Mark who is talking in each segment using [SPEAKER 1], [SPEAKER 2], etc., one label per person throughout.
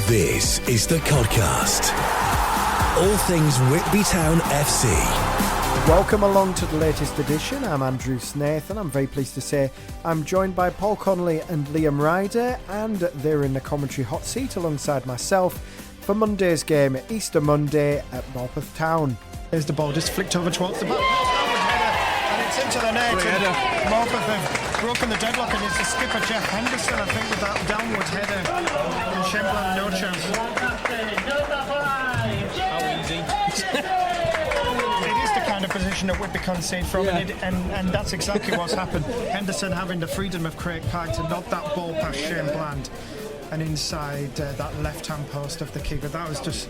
[SPEAKER 1] This is the Codcast. All things Whitby Town FC.
[SPEAKER 2] Welcome along to the latest edition. I'm Andrew Snaith, and I'm very pleased to say I'm joined by Paul Connolly and Liam Ryder, and they're in the commentary hot seat alongside myself for Monday's game, Easter Monday at Morpeth Town. There's the ball just flicked over towards the back. And it's into the net. Morpeth have broken the deadlock, and it's the skipper Jeff Henderson, I think, with that downward header. And Shemblan, no chance. How easy. It is the kind of position that Whitby concede from, and that's exactly what's happened. Henderson having the freedom of Craig Park to knock that ball past Shemblan and inside that left-hand post of the keeper. That was just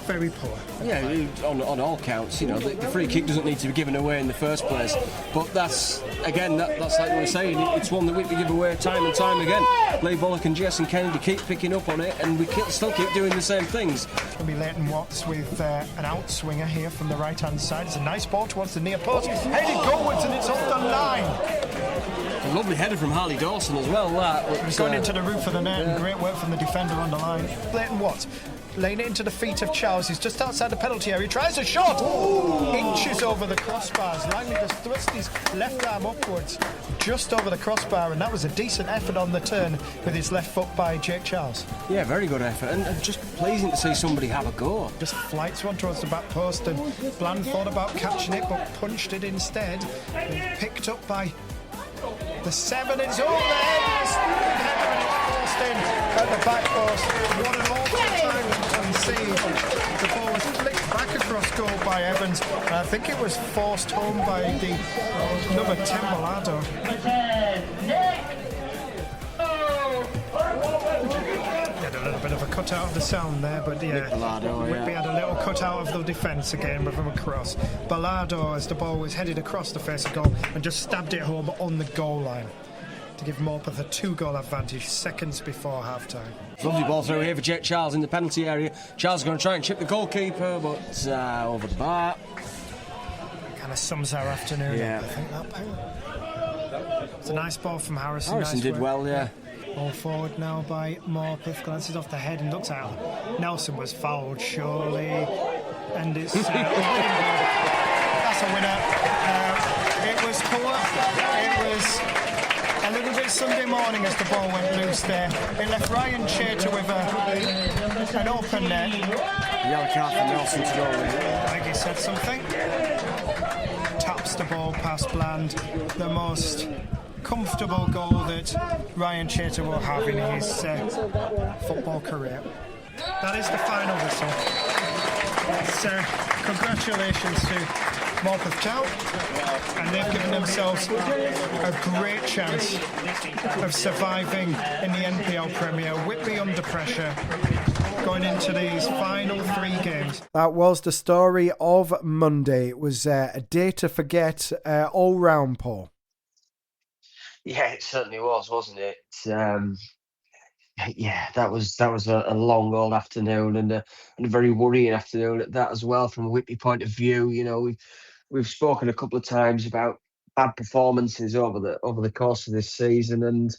[SPEAKER 2] very poor.
[SPEAKER 3] Yeah, on all counts, you know, the free kick doesn't need to be given away in the first place. But that's, again, that's like we were saying, it's one that we give away time and time again. Lee Bullock and Jess and Kennedy keep picking up on it, and we still keep doing the same things.
[SPEAKER 2] It'll be Leighton Watts with an outswinger here from the right-hand side. It's a nice ball towards the near post. Headed goalwards, and it's off the line.
[SPEAKER 3] A lovely header from Harley Dawson as well, that.
[SPEAKER 2] It's going into the roof of the net, and great work from the defender on the line. Leighton Watts laying it into the feet of Charles. He's just outside the penalty area. He tries a shot. Inches over the crossbars. Langley just thrusts his left arm upwards just over the crossbar, and that was a decent effort on the turn with his left foot by Jake Charles.
[SPEAKER 3] Yeah, very good effort, and just pleasing to see somebody have a go.
[SPEAKER 2] Just flights one towards the back post, and Bland thought about catching it but punched it instead. Picked up by the 7. It's over the head. In at the back post. What an awful time to concede. The ball was flicked back across goal by Evans, and I think it was forced home by the number 10 Bellado. Had a little bit of a cut out of the sound there, but Whitby had a little cut out of the defence again with him across. Bellado, as the ball was headed across the face of goal, and just stabbed it home on the goal line to give Morpeth a 2-goal advantage seconds before half-time.
[SPEAKER 3] Lovely ball through here for Jake Charles in the penalty area. Charles is going to try and chip the goalkeeper, but over the bar.
[SPEAKER 2] Kind of sums our afternoon
[SPEAKER 3] up,
[SPEAKER 2] I think, that penalty. It's a nice ball from Harrison.
[SPEAKER 3] Harrison did well, yeah.
[SPEAKER 2] Ball forward now by Morpeth, glances off the head and looks out. Nelson was fouled, surely. And it's that's a winner. It was poor. It was a little bit Sunday morning as the ball went loose there. It left Ryan Chater with an open net.
[SPEAKER 3] Yellow card for Nelson to go with.
[SPEAKER 2] I think he said something. Taps the ball past Bland. The most comfortable goal that Ryan Chater will have in his football career. That is the final whistle. Congratulations to Morpeth Town, and they've given themselves a great chance of surviving in the NPL Premier. Whitby under pressure going into these final 3 games. That was the story of Monday. It was a day to forget all round, Paul.
[SPEAKER 4] Yeah, it certainly was, wasn't it? That was a long old afternoon, and a very worrying afternoon at that as well from a Whitby point of view. You know, we've spoken a couple of times about bad performances over the course of this season, and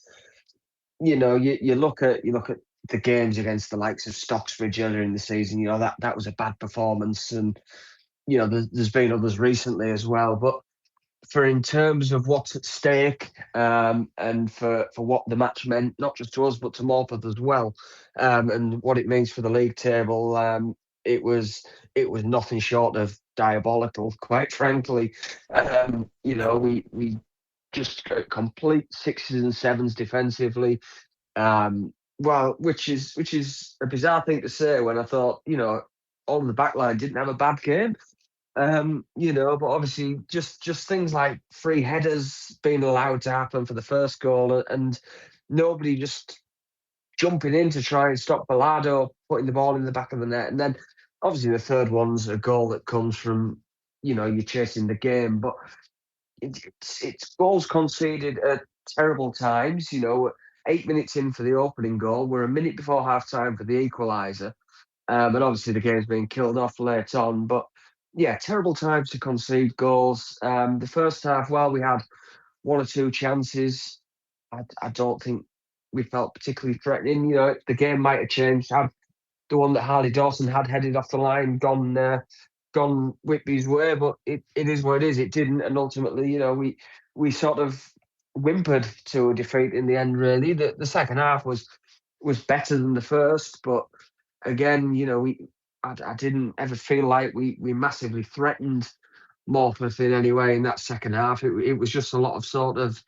[SPEAKER 4] you know, you look at the games against the likes of Stocksbridge earlier in the season. You know, that was a bad performance, and you know, there's been others recently as well, but for in terms of what's at stake, and for what the match meant, not just to us but to Morpeth as well, and what it means for the league table, it was nothing short of diabolical, quite frankly. You know, we just complete 6s and 7s defensively. Well, which is a bizarre thing to say when I thought, you know, all of the backline didn't have a bad game. You know, but obviously just things like free headers being allowed to happen for the first goal, and nobody just jumping in to try and stop Bellado putting the ball in the back of the net. And then obviously the third one's a goal that comes from, you know, you're chasing the game, but it's goals conceded at terrible times. You know, 8 minutes in for the opening goal, we're a minute before half time for the equaliser, and obviously the game's being killed off late on, but yeah, terrible times to concede goals. The first half, while we had 1 or 2 chances, I don't think we felt particularly threatening. You know, the game might have changed had the one that Harley Dawson had headed off the line, gone Whitby's way, but it is what it is. It didn't, and ultimately, we sort of whimpered to a defeat in the end. Really, the second half was better than the first, but again, I didn't ever feel like we massively threatened Morpeth in any way in that second half. It was just a lot of sort of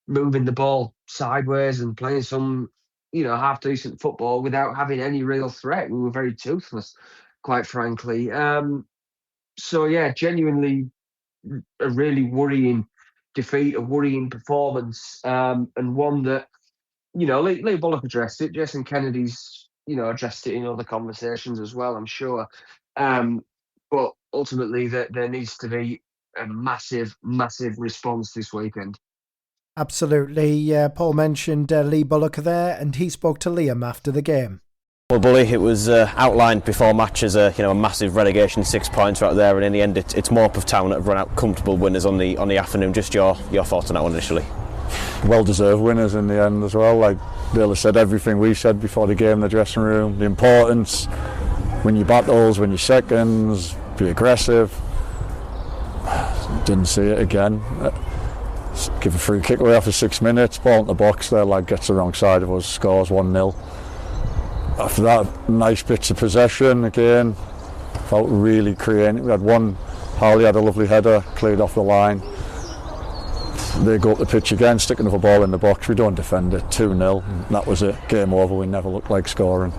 [SPEAKER 4] moving the ball sideways and playing some, half decent football without having any real threat. We were very toothless, quite frankly. So yeah, genuinely a really worrying defeat, a worrying performance, and one that, Lee Bullock addressed it. Jason Kennedy's, addressed it in other conversations as well, I'm sure. But ultimately, there needs to be a massive, massive response this weekend.
[SPEAKER 5] Absolutely. Paul mentioned Lee Bullock there, and he spoke to Liam after the game.
[SPEAKER 6] Well, Bully, it was outlined before match as a massive relegation 6 points right there, and in the end, it's Morpeth Town that have run out comfortable winners on the afternoon. Just your thoughts on that one initially?
[SPEAKER 7] Well-deserved winners in the end as well. Like Bill said, everything we said before the game in the dressing room, the importance, win your battles, win your seconds, be aggressive. Didn't see it again. Give a free kick away after 6 minutes, ball in the box there, gets the wrong side of us, scores 1-0. After that, nice bits of possession again, felt really creative. We had one, Harley had a lovely header, cleared off the line. They go up the pitch again, stick another ball in the box, we don't defend it, 2-0, that was it, game over, we never looked like scoring.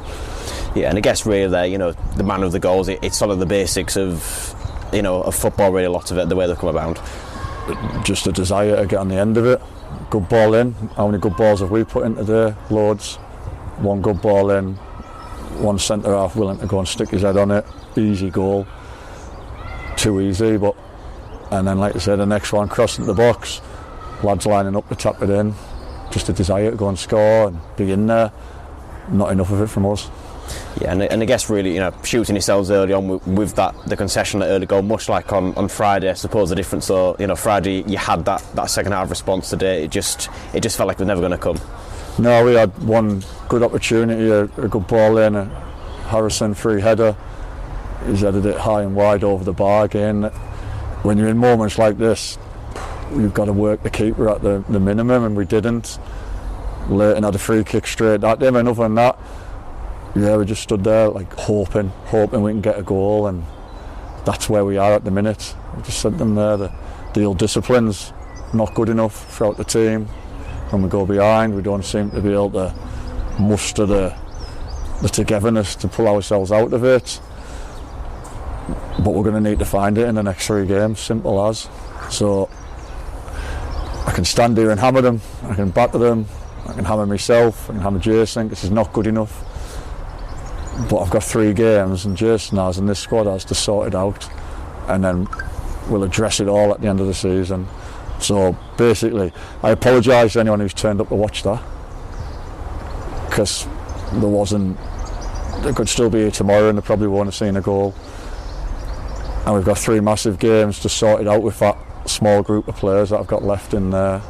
[SPEAKER 6] Yeah, and I guess really there, the man of the goals, it's sort of the basics of football, really, a lot of it, the way they come about.
[SPEAKER 7] Just a desire to get on the end of it, good ball in. How many good balls have we put into there? Loads. One good ball in, one centre half willing to go and stick his head on it, easy goal, too easy. And then, like I said, the next one, crossing the box, lads lining up to tap it in, just a desire to go and score and be in there. Not enough of it from us.
[SPEAKER 6] Yeah, and I guess really, shooting yourselves early on with the concession, that early goal, much like on Friday, I suppose the difference. So, Friday you had that second half response. Today it just felt like it was never going to come.
[SPEAKER 7] No, we had one good opportunity, a good ball in, a Harrison free header. He's headed it high and wide over the bar again. When you're in moments like this, you've got to work the keeper at the minimum, and we didn't. Leighton had a free kick straight at him, and other than that, yeah, we just stood there hoping we can get a goal, and that's where we are at the minute. I just said them there, the ill discipline's not good enough throughout the team. When we go behind, we don't seem to be able to muster the togetherness to pull ourselves out of it. But we're going to need to find it in the next 3 games, simple as. So I can stand here and hammer them, I can batter them, I can hammer myself, I can hammer Jason. This is not good enough. But I've got 3 games, and Jason has, and this squad has to sort it out, and then we'll address it all at the end of the season. So basically, I apologise to anyone who's turned up to watch that, because they could still be here tomorrow and they probably won't have seen a goal. And we've got 3 massive games to sort it out with that small group of players that I've got left in there,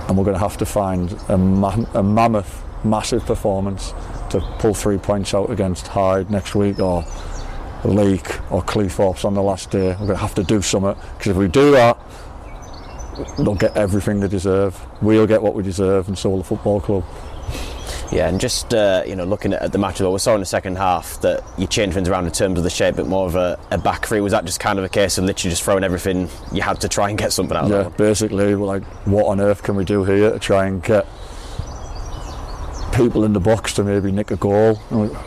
[SPEAKER 7] and we're going to have to find a mammoth, massive performance to pull 3 points out against Hyde next week, or Leek or Cleethorpes on the last day. We're going to have to do something, because if we do that, they'll get everything they deserve. We'll get what we deserve, and so will the football club.
[SPEAKER 6] Yeah, and just looking at the match, we saw in the second half that you changed things around in terms of the shape, but more of a back three. Was that just kind of a case of literally just throwing everything you had to try and get something out of that?
[SPEAKER 7] Yeah, basically, we're what on earth can we do here to try and get people in the box to maybe nick a goal?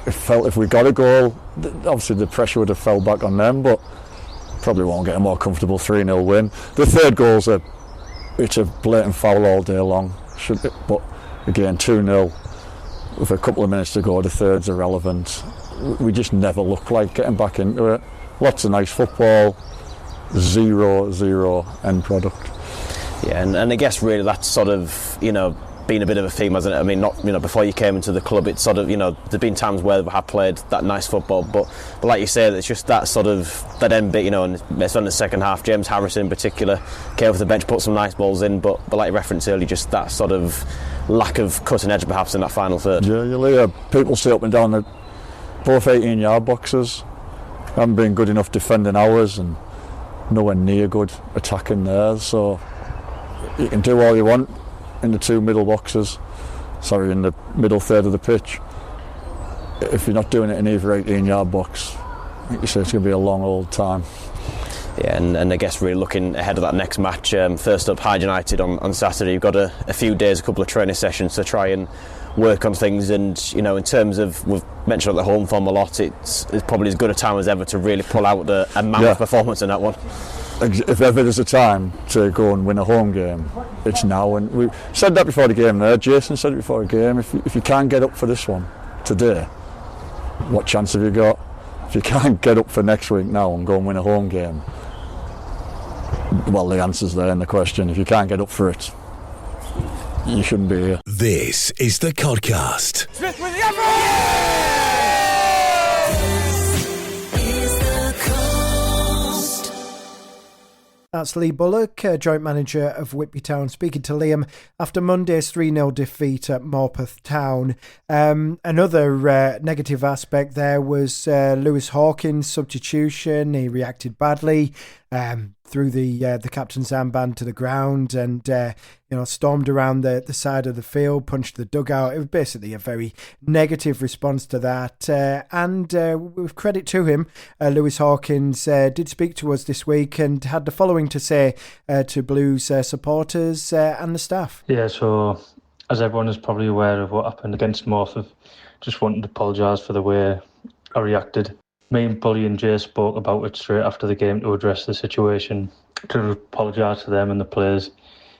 [SPEAKER 7] It felt if we got a goal, obviously the pressure would have fell back on them, but probably won't get a more comfortable 3-0 win. The third goal's it's a blatant foul all day long, but again, 2-0 with a couple of minutes to go, the third's irrelevant. We just never look like getting back into it. Lots of nice football, 0-0 end product.
[SPEAKER 6] Yeah, and I guess really that's sort of, been a bit of a theme, hasn't it? I mean, not before you came into the club, it's sort of there's been times where we have played that nice football, but like you say, it's just that sort of that end bit, and it's on the second half. James Harrison in particular came off the bench, put some nice balls in, but like you referenced earlier, just that sort of lack of cutting edge perhaps in that final third.
[SPEAKER 7] Yeah, you'll hear people say up and down that both 18-yard boxes haven't been good enough defending ours and nowhere near good attacking theirs, so you can do all you want in the two middle boxes, in the middle third of the pitch. If you're not doing it in either 18-yard box, like you say, it's going to be a long old time.
[SPEAKER 6] Yeah, and I guess really looking ahead of that next match, first up Hyde United on Saturday. You've got a few days, a couple of training sessions to try and work on things, and in terms of, we've mentioned the home form a lot, it's probably as good a time as ever to really pull out a mammoth performance in that one.
[SPEAKER 7] If ever there's a time to go and win a home game, it's now. And we said that before the game there. Jason said it before the game. If you can't get up for this one today, what chance have you got? If you can't get up for next week now and go and win a home game, well, the answer's there in the question. If you can't get up for it, you shouldn't be here.
[SPEAKER 1] This is the Codcast.
[SPEAKER 8] Smith with the effort!
[SPEAKER 5] That's Lee Bullock, joint manager of Whitby Town, speaking to Liam after Monday's 3-0 defeat at Morpeth Town. Another negative aspect there was Lewis Hawkins' substitution. He reacted badly, threw the captain's armband to the ground and stormed around the side of the field, punched the dugout. It was basically a very negative response to that. And with credit to him, Lewis Hawkins did speak to us this week and had the following to say to Blues supporters and the staff.
[SPEAKER 9] Yeah, so as everyone is probably aware of what happened against Morpeth, just wanted to apologise for the way I reacted. Me and Bully and Jay spoke about it straight after the game to address the situation, to apologise to them and the players.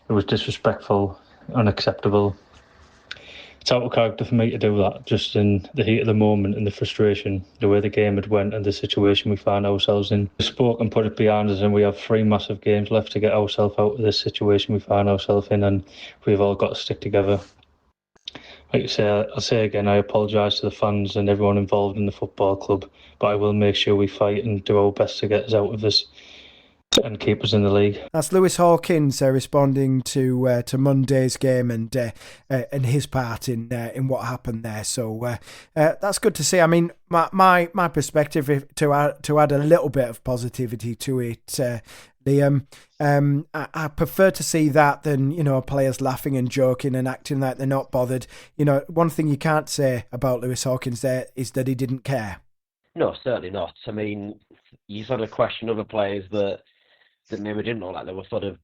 [SPEAKER 9] It was disrespectful, unacceptable. It's out of character for me to do that, just in the heat of the moment and the frustration, the way the game had went and the situation we found ourselves in. We spoke and put it behind us, and we have 3 massive games left to get ourselves out of this situation we find ourselves in, and we've all got to stick together. Like I say, I'll say again, I apologise to the fans and everyone involved in the football club, but I will make sure we fight and do our best to get us out of this and keep us in the league.
[SPEAKER 5] That's Lewis Hawkins responding to Monday's game and his part in what happened there. So that's good to see. I mean, my perspective, to add a little bit of positivity to it, Liam, I prefer to see that than players laughing and joking and acting like they're not bothered. One thing you can't say about Lewis Hawkins there is that he didn't care.
[SPEAKER 4] No, certainly not. I mean, you sort of question other players that maybe didn't look like they were sort of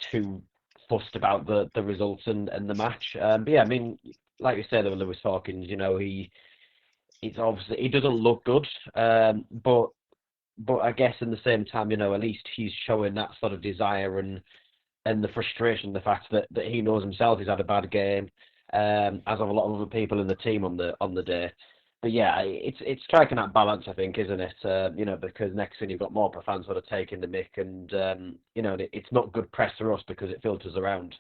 [SPEAKER 4] too fussed about the results and the match. But yeah, I mean, like you said, with Lewis Hawkins, it's obviously, he doesn't look good, but I guess in the same time, at least he's showing that sort of desire and the frustration, the fact that he knows himself he's had a bad game, as have a lot of other people in the team on the day. But yeah, it's striking that balance, I think, isn't it? Because next thing you've got more fans sort of taking the mick, and it's not good press for us because it filters around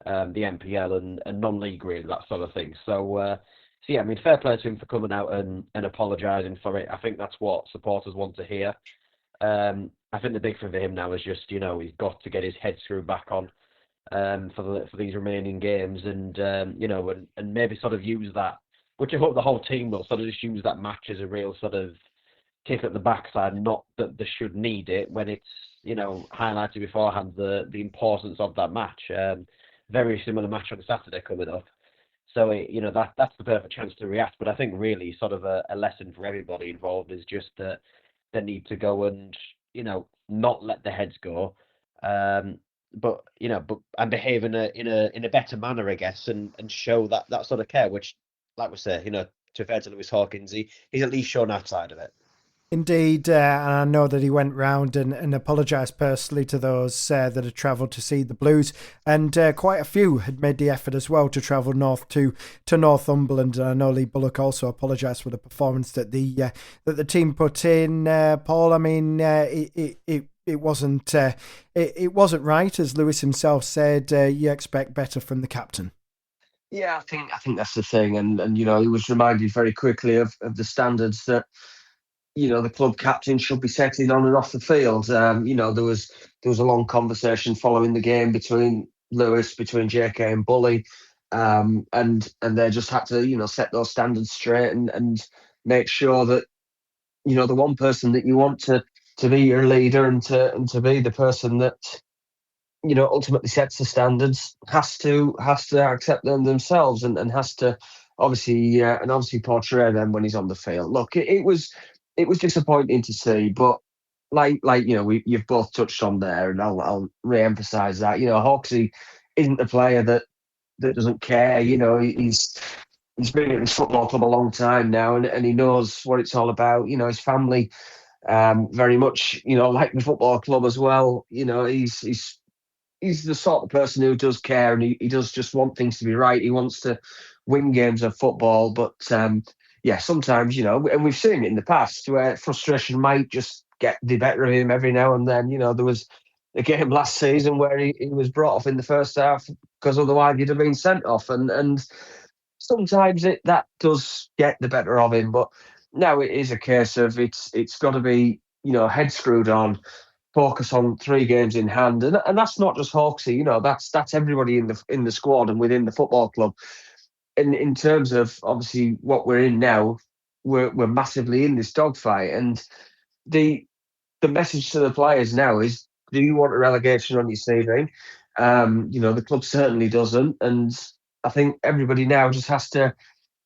[SPEAKER 4] the NPL and non-league really, that sort of thing. So yeah, I mean, fair play to him for coming out and apologising for it. I think that's what supporters want to hear. I think the big thing for him now is just he's got to get his head screwed back on for these remaining games, and and maybe sort of use that. Which I hope the whole team will sort of just use that match as a real sort of kick at the backside, not that they should need it when it's, highlighted beforehand the importance of that match. Very similar match on Saturday coming up. So, that's the perfect chance to react. But I think really sort of a lesson for everybody involved is just that they need to go and, not let their heads go, but behave in a better manner, I guess, and show that sort of care, which, like we say, to be fair to Lewis Hawkins, he's at least shown outside of it.
[SPEAKER 5] Indeed, and I know that he went round and apologised personally to those that had travelled to see the Blues, and quite a few had made the effort as well to travel north to Northumberland. And I know Lee Bullock also apologised for the performance that the team put in. Paul, I mean, it wasn't right, as Lewis himself said. You expect better from the captain.
[SPEAKER 4] Yeah, I think that's the thing, and he was reminded very quickly of the standards that the club captain should be setting on and off the field. There was a long conversation following the game between JK and Bully, and they just had to set those standards straight and make sure that the one person that you want to be your leader and to be the person that ultimately sets the standards has to accept them themselves and has to obviously portray them when he's on the field. Look, it was disappointing to see, but you've both touched on there, and I'll re-emphasise that Hawksy isn't a player that doesn't care. He's been at this football club a long time now, and he knows what it's all about. His family very much like the football club as well. He's the sort of person who does care, and he does just want things to be right. He wants to win games of football, but yeah, sometimes and we've seen it in the past where frustration might just get the better of him every now and then. There was a game last season where he was brought off in the first half because otherwise he'd have been sent off, and sometimes that does get the better of him. But now it is a case of it's got to be head screwed on, focus on 3 games in hand, and that's not just Hawksy. That's everybody in the squad and within the football club. And in terms of obviously what we're in now, we're massively in this dogfight, and the message to the players now is: do you want a relegation on your CV? The club certainly doesn't, and I think everybody now just has to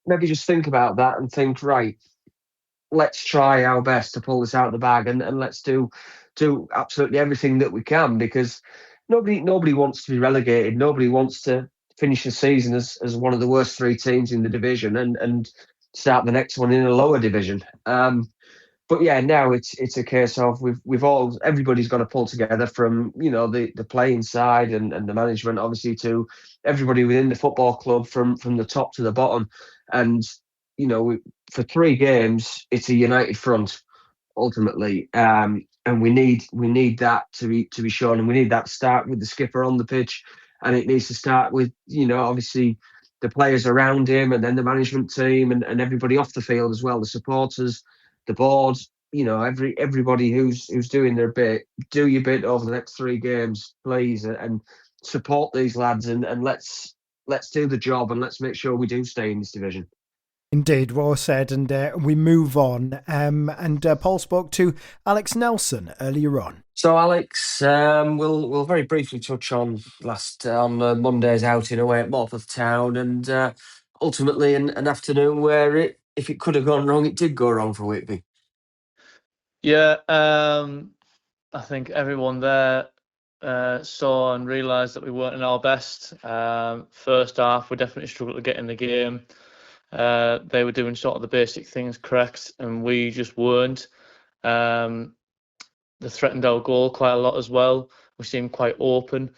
[SPEAKER 4] maybe just think about that and think, right, let's try our best to pull this out of the bag, and let's do absolutely everything that we can, because nobody wants to be relegated. Nobody wants to finish the season as one of the worst 3 teams in the division and start the next one in a lower division. But yeah, now it's a case of everybody's got to pull together, from the playing side and the management, obviously, to everybody within the football club, from the top to the bottom. And for 3 games, it's a united front ultimately, and we need that to be shown, and we need that to start with the skipper on the pitch, and it needs to start with obviously the players around him, and then the management team, and everybody off the field as well, the supporters, the board, everybody who's doing their bit. Do your bit over the next 3 games, please, and support these lads, and let's do the job, and let's make sure we do stay in this division.
[SPEAKER 5] Indeed, well said, and we move on. And Paul spoke to Alex Nelson earlier on.
[SPEAKER 4] So, Alex, we'll very briefly touch on Monday's outing away at Morpeth Town, and ultimately an afternoon where if it could have gone wrong, it did go wrong for Whitby.
[SPEAKER 10] Yeah, I think everyone there saw and realised that we weren't in our best. First half, we definitely struggled to get in the game. They were doing sort of the basic things correct, and we just weren't. They threatened our goal quite a lot as well. We seemed quite open,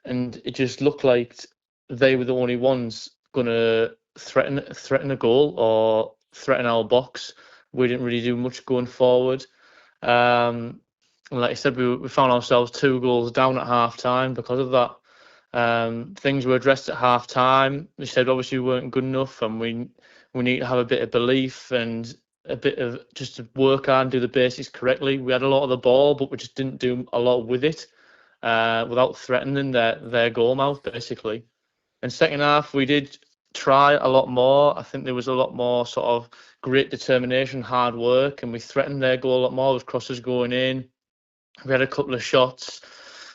[SPEAKER 10] and it just looked like they were the only ones going to threaten a goal or threaten our box. We didn't really do much going forward. And like I said, we found ourselves 2 goals down at half time because of that. Things were addressed at half time. We said obviously we weren't good enough, and we need to have a bit of belief and a bit of just to work hard and do the basics correctly. We had a lot of the ball, but we just didn't do a lot with it without threatening their goal mouth, basically. And second half, we did try a lot more. I think there was a lot more sort of great determination, hard work, and we threatened their goal a lot more with crosses going in. We had a couple of shots,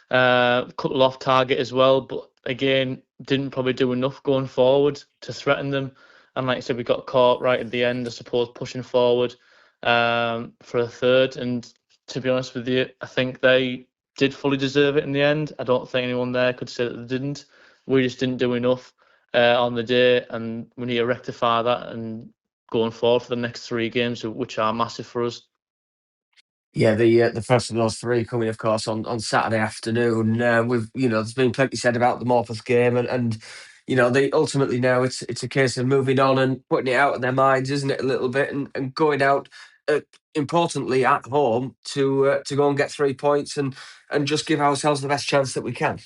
[SPEAKER 10] a couple off target as well, but again, didn't probably do enough going forward to threaten them. And like I said, we got caught right at the end, I suppose, pushing forward for a third. And to be honest with you, I think they did fully deserve it in the end. I don't think anyone there could say that they didn't. We just didn't do enough on the day, and we need to rectify that and going forward for the next 3 games, which are massive for us.
[SPEAKER 4] Yeah, the first of those 3 coming, of course, on Saturday afternoon. There's been plenty said about the Morpeth game, and they ultimately now it's a case of moving on and putting it out of their minds, isn't it, a little bit, and going out importantly at home to go and get 3 points and just give ourselves the best chance that we can.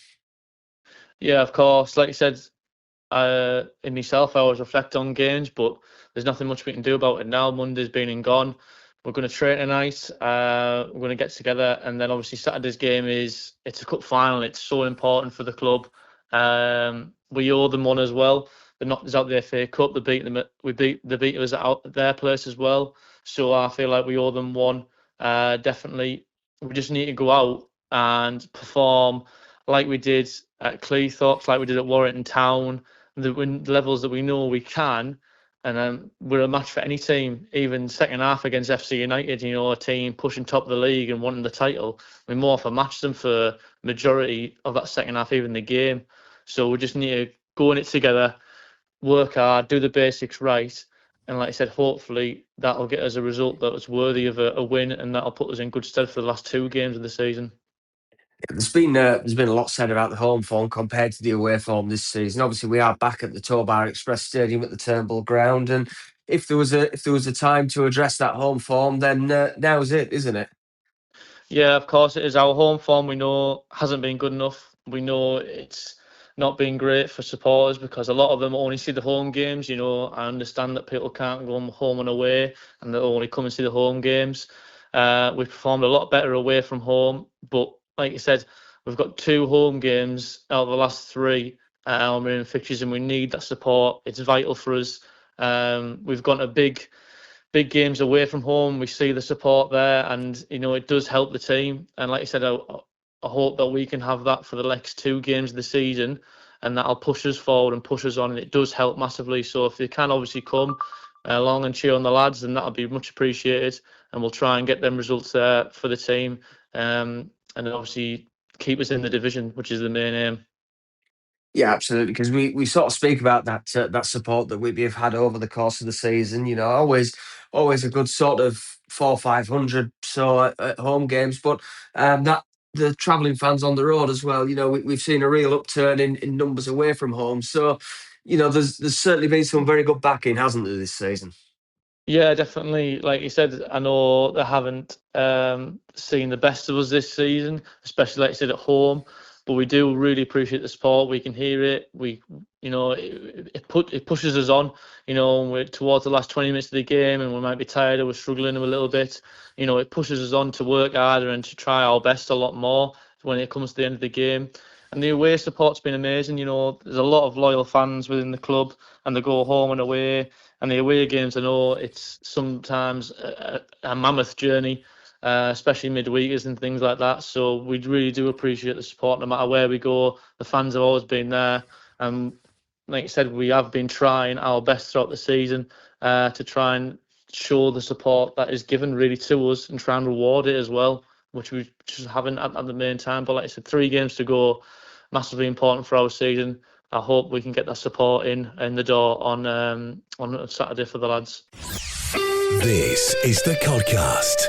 [SPEAKER 10] Yeah, of course. Like you said, in myself, I always reflect on games, but there's nothing much we can do about it now. Monday's been and gone. We're going to train tonight. We're going to get together, and then obviously Saturday's game it's a cup final. It's so important for the club. We owe them one as well. They knocked us out the FA Cup. They beat them. They beat us out at their place as well. So I feel like we owe them one. Definitely, we just need to go out and perform like we did at Cleethorpes, like we did at Warrington Town, the levels that we know we can. And we're a match for any team, even second half against FC United, a team pushing top of the league and wanting the title. We more often match them for majority of that second half, even the game. So we just need to go in it together, work hard, do the basics right. And like I said, hopefully that'll get us a result that's worthy of a win, and that'll put us in good stead for the last 2 games of the season.
[SPEAKER 4] There's been a lot said about the home form compared to the away form this season. Obviously, we are back at the Tobar Express Stadium at the Turnbull Ground, and if there was a time to address that home form, then now's it, isn't it?
[SPEAKER 10] Yeah, of course it is. Our home form, we know, hasn't been good enough. We know it's not been great for supporters because a lot of them only see the home games. I understand that people can't go home and away, and they'll only come and see the home games. We've performed a lot better away from home, but like you said, we've got 2 home games out of the last 3 in fixtures, and we need that support. It's vital for us. We've gone to big games away from home. We see the support there, and it does help the team. And like I said, I hope that we can have that for the next 2 games of the season, and that'll push us forward and push us on, and it does help massively. So if they can obviously come along and cheer on the lads, then that'll be much appreciated, and we'll try and get them results there for the team, and then obviously keep us in the division, which is the main aim.
[SPEAKER 4] Yeah, absolutely. Because we sort of speak about that support that Whitby have had over the course of the season. Always a good sort of 400-500 so at home games, but that the travelling fans on the road as well. We've seen a real upturn in numbers away from home. So there's certainly been some very good backing, hasn't there, this season?
[SPEAKER 10] Yeah, definitely. Like you said, I know they haven't seen the best of us this season, especially like you said at home. But we do really appreciate the support. We can hear it. It pushes us on. We're towards the last 20 minutes of the game, and we might be tired or we're struggling a little bit. It pushes us on to work harder and to try our best a lot more when it comes to the end of the game. And the away support's been amazing. There's a lot of loyal fans within the club, and they go home and away. And the away games, I know it's sometimes a mammoth journey, especially midweekers and things like that. So we really do appreciate the support no matter where we go. The fans have always been there. And like I said, we have been trying our best throughout the season to try and show the support that is given really to us and try and reward it as well, which we just haven't at the main time. But like I said, 3 games to go, massively important for our season. I hope we can get that support in the door on Saturday for the lads.
[SPEAKER 1] This is the Codcast.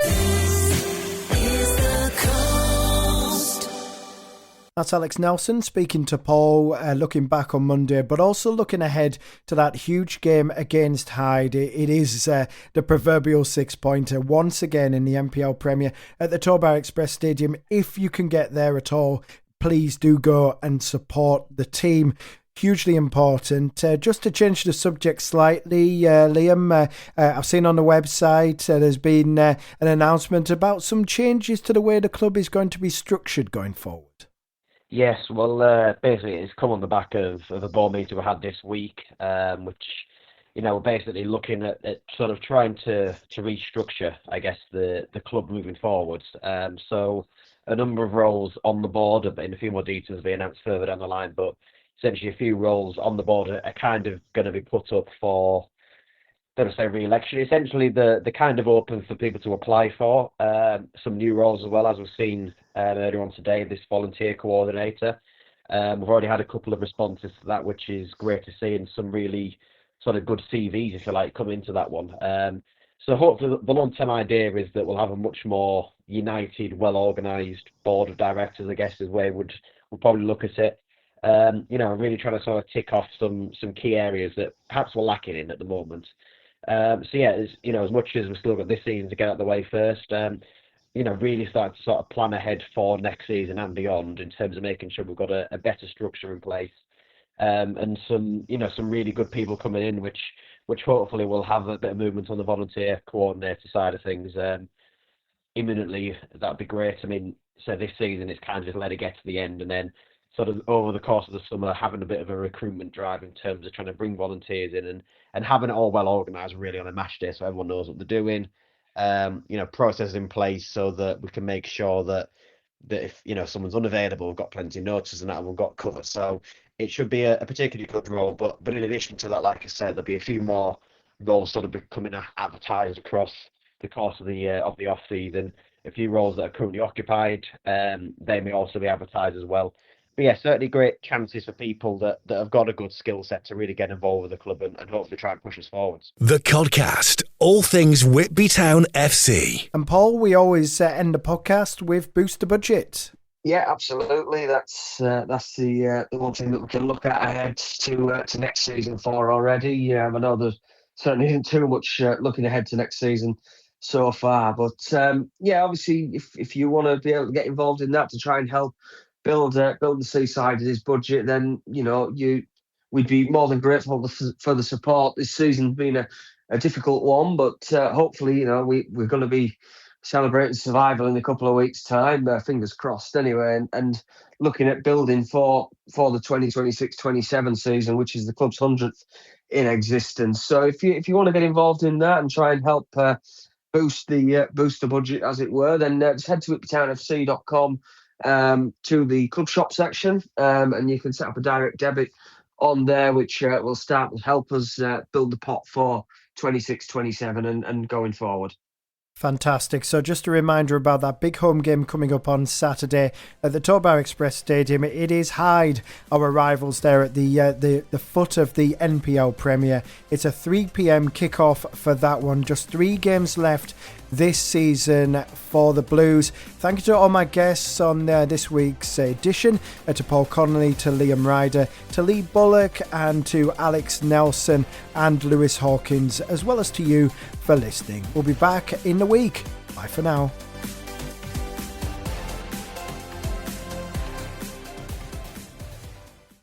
[SPEAKER 5] That's Alex Nelson speaking to Paul, looking back on Monday, but also looking ahead to that huge game against Hyde. It is the proverbial 6-pointer once again in the MPL Premier at the Tobar Express Stadium. If you can get there at all, please do go and support the team. Hugely important. Just to change the subject slightly, Liam, I've seen on the website there's been an announcement about some changes to the way the club is going to be structured going forward.
[SPEAKER 11] Yes, well, basically it's come on the back of a board meeting we had this week, which, we're basically looking at sort of trying to restructure, I guess, the club moving forwards. So a number of roles on the board, and a few more details will be announced further down the line, but essentially a few roles on the board are kind of going to be put up for, don't say re-election, essentially the kind of open for people to apply for. Some new roles as well, as we've seen earlier on today, this volunteer coordinator. We've already had a couple of responses to that, which is great to see, and some really sort of good CVs, if you like, come into that one. So hopefully the long-term idea is that we'll have a much more united, well-organised board of directors, I guess, is where we'll probably look at it. Really trying to sort of tick off some key areas that perhaps we're lacking in at the moment. As much as we've still got this season to get out of the way first, really starting to sort of plan ahead for next season and beyond in terms of making sure we've got a better structure in place. and some really good people coming in, which hopefully will have a bit of movement on the volunteer coordinator side of things imminently. That'd be great. I mean, so this season it's kind of just let it get to the end, and then sort of over the course of the summer having a bit of a recruitment drive in terms of trying to bring volunteers in and having it all well organised really on a match day so everyone knows what they're doing. Processes in place so that we can make sure that if someone's unavailable, we've got plenty of notice and that we've got covered. So it should be a particularly good role. But in addition to that, like I said, there'll be a few more roles sort of becoming advertised across the course of the off season. A few roles that are currently occupied, they may also be advertised as well. But yeah, certainly great chances for people that have got a good skill set to really get involved with the club and hopefully try and push us forwards.
[SPEAKER 1] The Codcast, all things Whitby Town FC.
[SPEAKER 5] And Paul, we always end the podcast with Boost the Budget.
[SPEAKER 4] Yeah, absolutely. That's the one thing that we can look at ahead to next season for already. I know there's certainly isn't too much looking ahead to next season so far, but obviously if you want to be able to get involved in that to try and help build the Seaside his budget, then we'd be more than grateful for the support. This season's been a difficult one, but hopefully we're going to be celebrating survival in a couple of weeks' time. Fingers crossed, anyway, and looking at building for the 2026-27 season, which is the club's 100th in existence. So if you want to get involved in that and try and help boost the budget, as it were, then just head to whitbytownfc.com. To the club shop section, and you can set up a direct debit on there, which will start to help us build the pot for 26-27 and going forward.
[SPEAKER 5] Fantastic. So just a reminder about that big home game coming up on Saturday at the Tobar Express Stadium. It is Hyde, our rivals there at the foot of the NPL Premier. It's a 3 p.m. kickoff for that one. Just 3 games left this season for the Blues. Thank you to all my guests on this week's edition, to Paul Connolly, to Liam Ryder, to Lee Bullock, and to Alex Nelson and Lewis Hawkins, as well as to you for listening. We'll be back in the week. Bye for now.